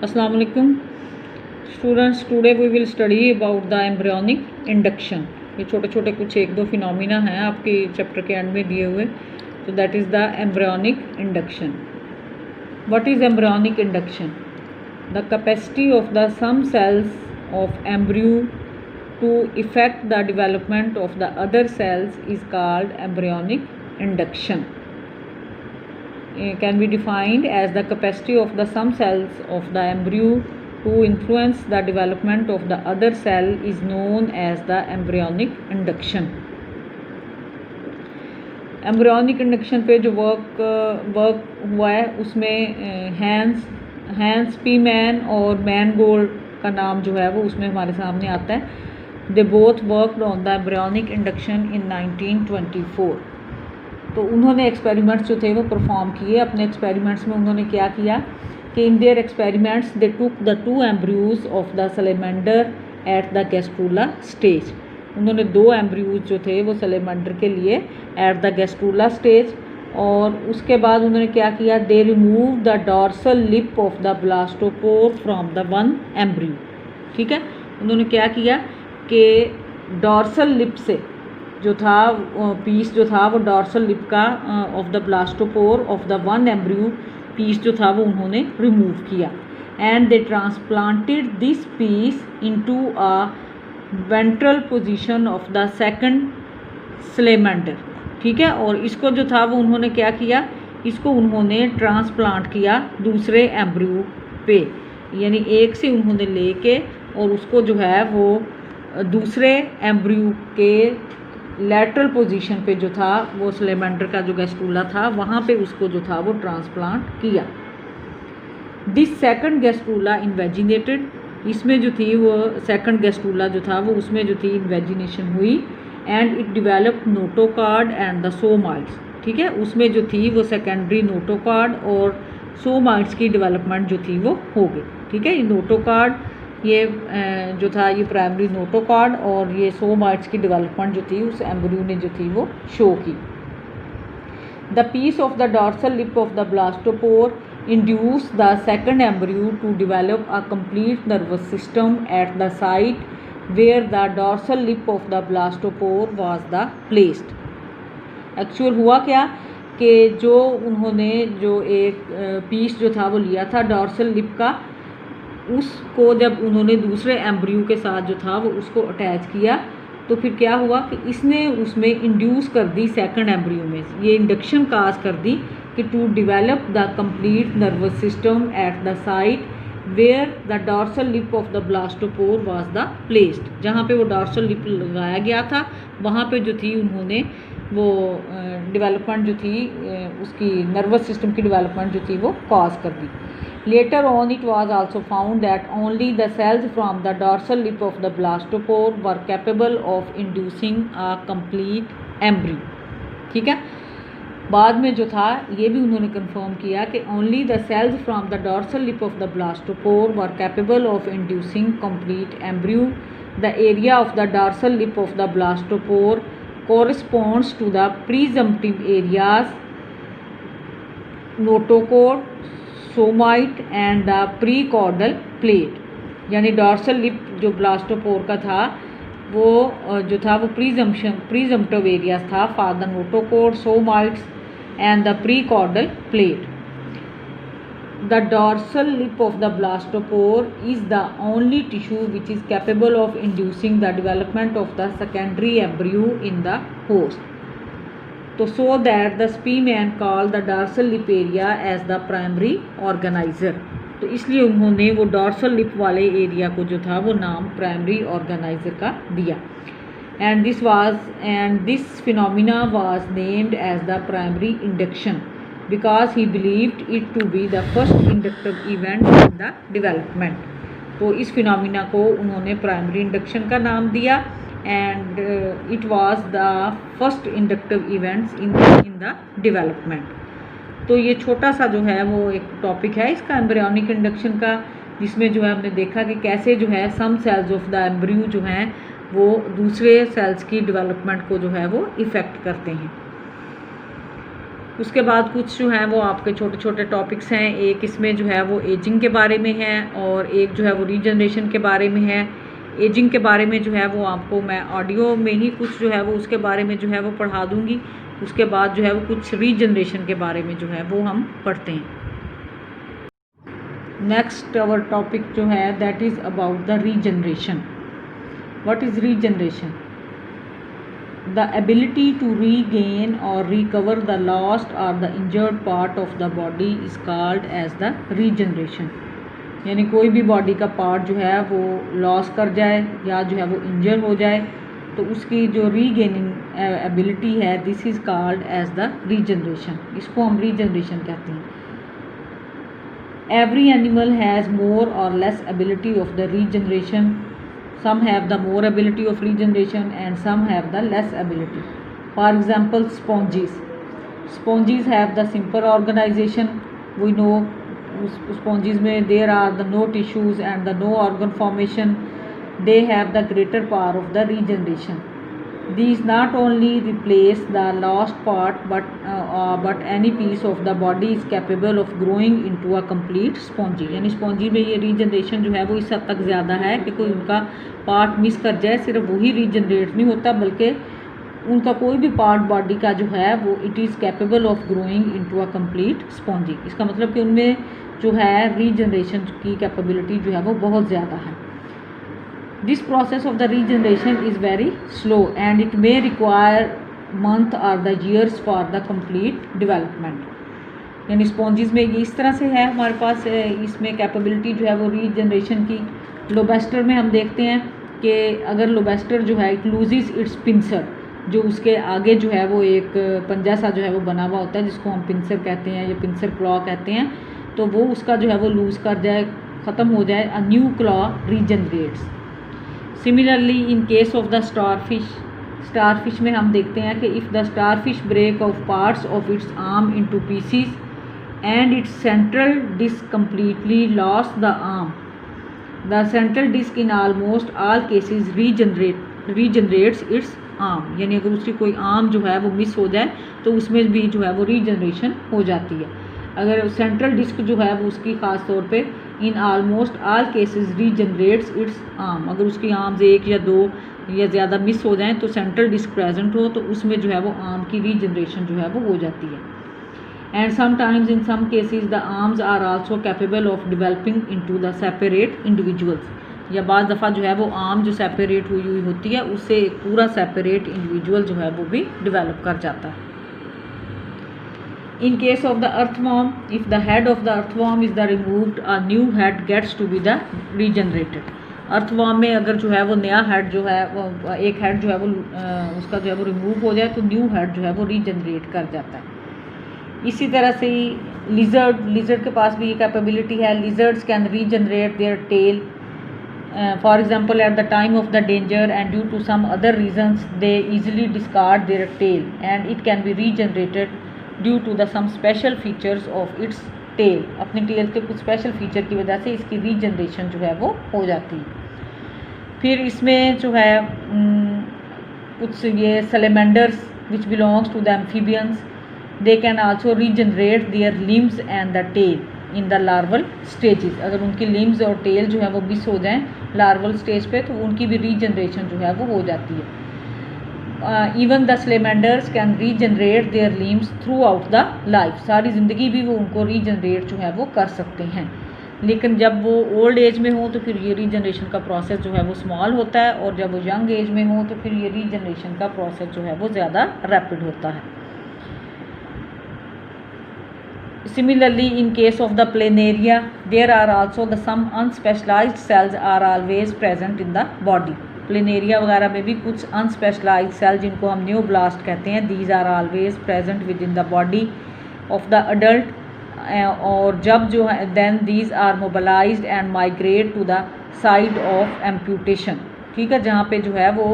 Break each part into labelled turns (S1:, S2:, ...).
S1: अस्सलाम वालेकुम students, today we will study about the embryonic induction. ये छोटे छोटे कुछ एक दो फिनोमिना हैं आपके चैप्टर के एंड में दिए हुए। तो that is the embryonic induction. What is embryonic induction? The capacity of the some cells of embryo to effect the development of the other cells is called embryonic induction. Can be defined as the capacity of the some cells of the embryo to influence the development of the other cell is known as the embryonic induction. Embryonic induction पे जो work हुआ है उसमें hence P man और Mangold का नाम जो है वो उसमें हमारे सामने आता है। They both worked on the embryonic induction in 1924। तो उन्होंने एक्सपेरिमेंट्स जो थे वो परफॉर्म किए। अपने एक्सपेरिमेंट्स में उन्होंने क्या किया कि in their experiments they took the 2 embryos of the salamander at the gastrula stage. उन्होंने 2 एम्ब्रियोज जो थे वो सलेमेंडर के लिए एट द गैस्ट्रूला स्टेज, और उसके बाद उन्होंने क्या किया, they remove the dorsal lip of the blastopore from the 1 embryo. ठीक है, उन्होंने क्या किया कि डॉर्सल लिप से जो था पीस जो था वो डॉर्सल लिप का of the blastopore of the 1 embryo piece जो था वो उन्होंने रिमूव किया। And they transplanted this piece into a ventral position of the second salamander. ठीक है, और इसको जो था वो उन्होंने क्या किया, इसको उन्होंने ट्रांसप्लांट किया दूसरे एम्ब्रियो पे, यानी एक से उन्होंने लेके और उसको जो है वो दूसरे एम्ब्रियो के लैटरल पोजीशन पे जो था वो सलेमेंडर का जो गैस्ट्रूला था वहाँ पे उसको जो था वो ट्रांसप्लांट किया। दिस सेकंड गैस्ट्रूला इन्वेजिनेटेड, इसमें जो थी वो सेकंड गैस्ट्रूला जो था वो उसमें जो थी इन्वेजिनेशन हुई। And it developed notochord and the somites. ठीक है, उसमें जो थी वो सेकेंडरी नोटोकार्ड और सोमाइट्स की डेवलपमेंट जो थी वो हो गई। ठीक है, ये नोटोकार्ड ये जो था ये प्राइमरी नोटोकार्ड और ये सोमाइट्स की डेवलपमेंट जो थी उस एम्ब्रियो ने जो थी वो शो की। The piece of the dorsal lip of the blastopore induce the second embryo to develop a complete nervous system at the site where the dorsal lip of the blastopore was the placed. Actual हुआ क्या कि जो उन्होंने जो एक piece जो था वो लिया था डॉर्सल लिप का, उसको जब उन्होंने दूसरे एम्ब्रियो के साथ जो था वो उसको अटैच किया तो फिर क्या हुआ कि इसने उसमें इंड्यूस कर दी सेकंड एम्ब्रियो में, ये इंडक्शन काज कर दी कि to develop the complete nervous system at the site where the dorsal lip of the blastopore was the placed. जहाँ पे वो डॉर्सल लिप लगाया गया था वहाँ पे जो थी उन्होंने वो डेवलपमेंट जो थी उसकी नर्वस सिस्टम की डेवलपमेंट जो थी वो कॉज कर दी। Later on it was also found that only the cells from the dorsal lip of the blastopore were capable of inducing a complete embryo। ठीक है, बाद में जो था ये भी उन्होंने कंफर्म किया कि only the cells from the dorsal lip of the blastopore were capable of inducing complete embryo। The area of the dorsal lip of the blastopore corresponds to the presumptive areas notochord, somite and the prechordal plate. यानी dorsal lip जो blastopore का था वो जो था वो presumptive areas था for the notochord, somites and the prechordal plate. The dorsal lip of the blastopore is the only tissue which is capable of inducing the development of the secondary embryo in the host. तो so that the Spemann call the dorsal lip area as the primary organiser. तो इसलिए उन्होंने वो dorsal lip वाले area को जो था वो नाम प्राइमरी ऑर्गेनाइजर का दिया। And this phenomena was named as the primary induction because he believed it to be the first inductive event in the development. तो इस फिनोमिना को उन्होंने प्राइमरी इंडक्शन का नाम दिया and it was the first inductive events in the development। तो ये छोटा सा जो है वो एक टॉपिक है इसका एम्ब्रियोनिक इंडक्शन का, जिसमें जो है हमने देखा कि कैसे जो है सम सेल्स ऑफ द एम्ब्रियो जो हैं वो दूसरे सेल्स की डेवलपमेंट को जो है वो इफ़ेक्ट करते हैं। उसके बाद कुछ जो है वो आपके छोटे छोटे टॉपिक्स हैं। एक इसमें जो है वो एजिंग के बारे में है और एक जो है वो रीजनरेशन के बारे में है। एजिंग के बारे में जो है वो आपको मैं ऑडियो में ही कुछ जो है वो उसके बारे में जो है वो पढ़ा दूँगी। उसके बाद जो है वो कुछ रीजनरेशन के बारे में जो है वो हम पढ़ते हैं। नेक्स्ट आवर टॉपिक जो है that is about the regeneration. What is regeneration? The ability to regain or recover the lost or the injured part of the body is called as the regeneration। यानी कोई भी body का part जो है वो loss कर जाए या जो है वो इंजर हो जाए तो उसकी जो रीगेनिंग एबिलिटी है this is called as the regeneration. इसको हम रीजनरेशन कहते हैं। एवरी एनिमल हैज़ मोर और less ability of the regeneration. Some have the more ability of regeneration and some have the less ability. For example, sponges. Sponges have the simple organization. We know sponges में there are the no tissues and the no organ formation. They have the greater power of the regeneration. These not only replace the lost part but any piece of the body is capable of growing into a complete spongy। यानी spongy में ये regeneration जो है वो इस हद तक ज़्यादा है कि कोई उनका पार्ट मिस कर जाए सिर्फ वही रीजनरेट नहीं होता बल्कि उनका कोई भी पार्ट बॉडी का जो है वो it is capable of growing into a complete spongy. इसका मतलब कि उनमें जो है रीजनरेशन की कैपेबिलिटी जो है वो बहुत ज़्यादा है। This process of the regeneration is very slow and it may require month or the years for the complete development। यानी स्पॉन्जीज में ये इस तरह से है हमारे पास इसमें कैपेबिलिटी जो है वो रीजनरेशन की। लोबेस्टर में हम देखते हैं कि अगर लोबेस्टर जो है इट लूजेस इट्स पिंसर, जो उसके आगे जो है वो एक पंजा सा जो है वो बना हुआ होता है जिसको हम पिंसर कहते हैं या पिंसर क्लॉ कहते हैं, तो वो उसका जो है वो लूज़ कर जाए, ख़त्म हो जाए, a new claw regenerates. Similarly in case of the starfish में हम देखते हैं कि if the starfish break off parts of its arm into pieces and its central disc completely lost the arm, the central disc in almost all cases regenerates its arm. यानी अगर उसकी कोई arm जो है वो मिस हो जाए तो उसमें भी जो है वो रीजनरेशन हो जाती है। अगर सेंट्रल डिस्क जो है वो उसकी ख़ास तौर पे in almost all cases regenerates its arm, अगर उसकी आर्म्स एक या दो या ज़्यादा मिस हो जाएं तो सेंट्रल डिस्क प्रेजेंट हो तो उसमें जो है वो आर्म की रीजनरेशन जो है वो हो जाती है। And sometimes in some cases the arms are also capable of developing into the separate individuals, या बाद दफ़ा जो है वो आर्म जो सेपरेट हुई हुई होती है उससे एक पूरा सेपरेट इंडिविजुअल जो है वो भी डिवेलप कर जाता है। In case of the earthworm, if the head of the earthworm is the removed, a new head gets to be the regenerated। Earthworm में अगर जो है वो नया हेड जो है वो एक हेड जो है वो उसका जो है वो रिमूव हो जाए तो न्यू हेड जो है वो रीजनरेट कर जाता है। इसी तरह से ही लिजर्ड के पास भी ये कैपेबिलिटी है। Lizards can regenerate their tail for example at the time of the danger and due to some other reasons they easily discard their tail and it can be regenerated due to the some special features of its tail. अपने tail के कुछ special feature की वजह से इसकी regeneration जो है वो हो जाती है। फिर इसमें जो है कुछ ये salamanders which belongs to the amphibians, they can also regenerate their limbs and the tail in the larval stages. अगर उनकी लिम्स और टेल जो है वो मिस हो जाएं लार्वल स्टेज पे तो उनकी भी रीजनरेशन जो है वो हो जाती है। Even the salamanders can regenerate their limbs throughout the life, सारी ज़िंदगी भी वो उनको रीजनरेट जो है वो कर सकते हैं। लेकिन जब वो ओल्ड एज में हो तो फिर ये रीजनरेशन का प्रोसेस जो है वो स्मॉल होता है और जब वो यंग एज में हो तो फिर ये रीजनरेशन का प्रोसेस जो है वो ज़्यादा रैपिड होता है। Similarly, in case of the planaria, there are also the some unspecialized cells are always present in the body। Planaria वगैरह में भी कुछ अनस्पेशलाइज्ड सेल जिनको हम न्यूब्लास्ट कहते हैं, these are always present within the body of the adult, और जब जो है then these are mobilised and migrate to the side of amputation. ठीक है, जहाँ पे जो है वो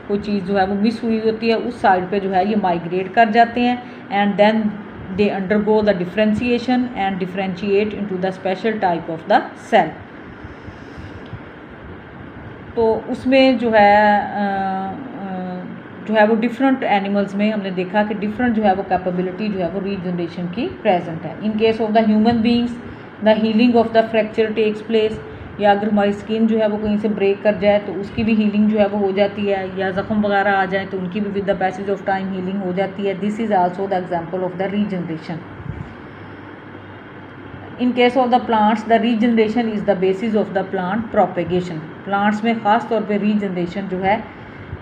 S1: कोई चीज़ जो है वो मिस हुई होती है उस साइड पे जो है ये माइग्रेट कर जाते हैं and then they undergo the differentiation and differentiate into the special type of the cell। तो उसमें जो है जो है वो डिफरेंट एनिमल्स में हमने देखा कि डिफरेंट जो है वो कैपेबिलिटी जो है वो रीजनरेशन की प्रेजेंट है। In case of the human beings the healing of the fracture takes place, या अगर हमारी स्किन जो है वो कहीं से ब्रेक कर जाए तो उसकी भी हीलिंग जो है वो हो जाती है, या ज़ख़म वगैरह आ जाए तो उनकी भी with the passage of time healing हो जाती है। This is also the example of the regeneration. In case of the plants the regeneration is the basis of the plant propagation. Plants में ख़ास तौर पे रीजनरेशन जो है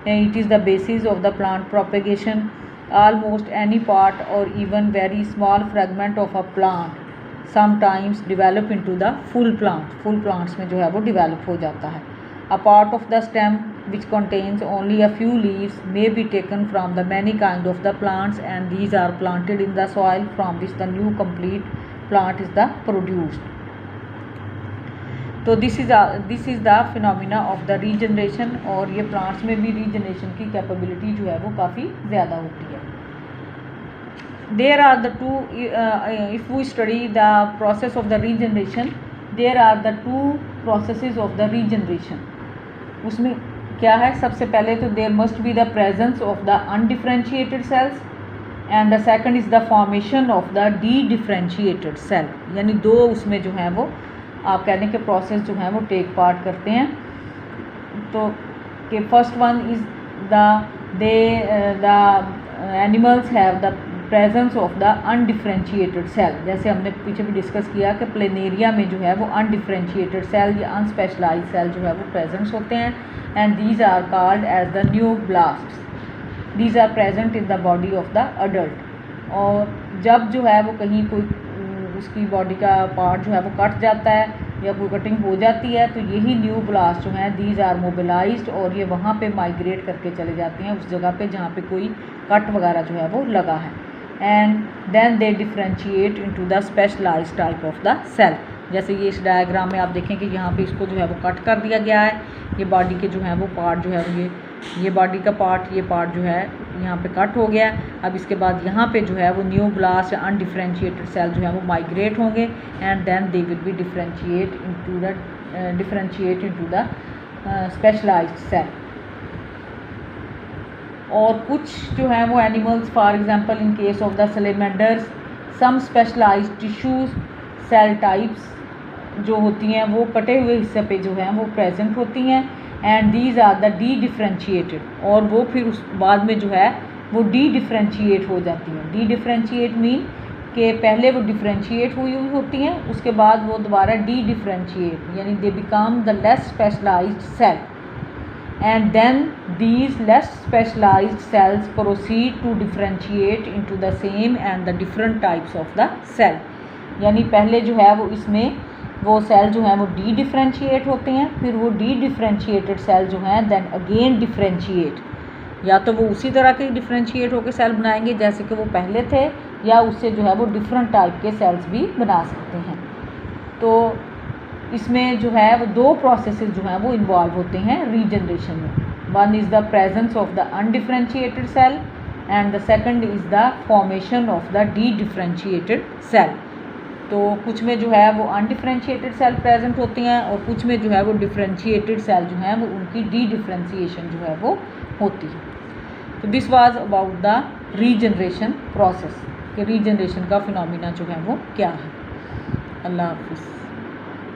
S1: it is the basis of the plant propagation. Almost any part और even very small fragment of a plant sometimes develop into the full plant. Full plants में जो है वो डिवेलप हो जाता है। A part of the stem which contains only a few leaves may be taken from the many kind of the plants and these are planted in the soil from which the new complete plant is the produced. तो this is the phenomena of the regeneration, और ये plants में भी regeneration की capability जो है वो काफ़ी ज़्यादा होती है। There are the two, if we study the process of the regeneration, there are the two processes of the regeneration. उसमें क्या है, सबसे पहले तो there must be the presence of the undifferentiated cells and the second is the formation of the de-differentiated cell। यानी दो उसमें जो है वो आप कहने के प्रोसेस जो है वो टेक पार्ट करते हैं। तो कि first one is the animals have the presence of the undifferentiated cell. जैसे हमने पीछे भी डिस्कस किया कि प्लेनेरिया में जो है वो अनडिफ्रेंशिएटेड सेल या अनस्पेशलाइज्ड सेल जो है वो प्रेजेंट्स होते हैं, and these are called as the neoblasts. These are present in the body of the adult. और जब जो है वो कहीं कोई उसकी बॉडी का पार्ट जो है वो कट जाता है या कोई कटिंग हो जाती है तो यही न्यूब्लास्ट जो हैं दीज आर मोबिलाइज्ड, और ये वहाँ पे माइग्रेट करके चले जाते हैं उस जगह पे जहाँ पे कोई कट वगैरह जो है वो लगा है, and then they differentiate into the specialised type of the cell. जैसे ये इस डायग्राम में आप देखें कि यहाँ पे इसको जो है वो कट कर दिया गया है, ये बॉडी के जो है वो पार्ट जो है वो ये बॉडी का पार्ट, ये पार्ट जो है यहाँ पे कट हो गया। अब इसके बाद यहाँ पे जो है वो न्यूब्लास्ट अनडिफ्रेंशिएटेड सेल जो है वो माइग्रेट होंगे, and then they will be differentiate into the specialised cell. और कुछ जो है वो animals, for example in case of the salamanders, some specialised tissues cell types जो होती हैं वो कटे हुए हिस्से पे जो हैं वो प्रेजेंट होती हैं, and these are the dedifferentiated, और वो फिर उस बाद में जो है वो डी डिफ्रेंशिएट हो जाती हैं। डी डिफ्रेंशिएट मीन कि पहले वो डिफ्रेंशिएट हुई होती हैं, उसके बाद वो दोबारा डी डिफ्रेंशिएट, यानी they become the less specialised cell, and then these less specialized cells proceed to differentiate into the same and the different types of the cell। यानी पहले जो है वो इसमें वो सेल जो है वो डी डिफ्रेंशिएट होते हैं, फिर वो डी डिफ्रेंशिएटेड सेल जो हैं देन अगेन डिफ्रेंशिएट, या तो वो उसी तरह के डिफ्रेंशिएट होकर सेल बनाएंगे जैसे कि वो पहले थे, या उससे जो है वो डिफरेंट टाइप के सेल्स भी बना सकते हैं। तो इसमें जो है वो दो प्रोसेसेस जो हैं वो इन्वॉल्व होते हैं रीजनरेशन में। One is the presence of the undifferentiated cell and the second is the formation of the dedifferentiated cell. तो कुछ में जो है वो अनडिफ्रेंशिएटेड सेल प्रेजेंट होती हैं और कुछ में जो है वो डिफ्रेंशिएटेड सेल जो हैं वो उनकी डी डिफ्रेंशिएशन जो है वो होती है। तो this was about the regeneration process कि रीजनरेशन का फिनोमिना जो है वो क्या है। अल्लाह हाफिज़।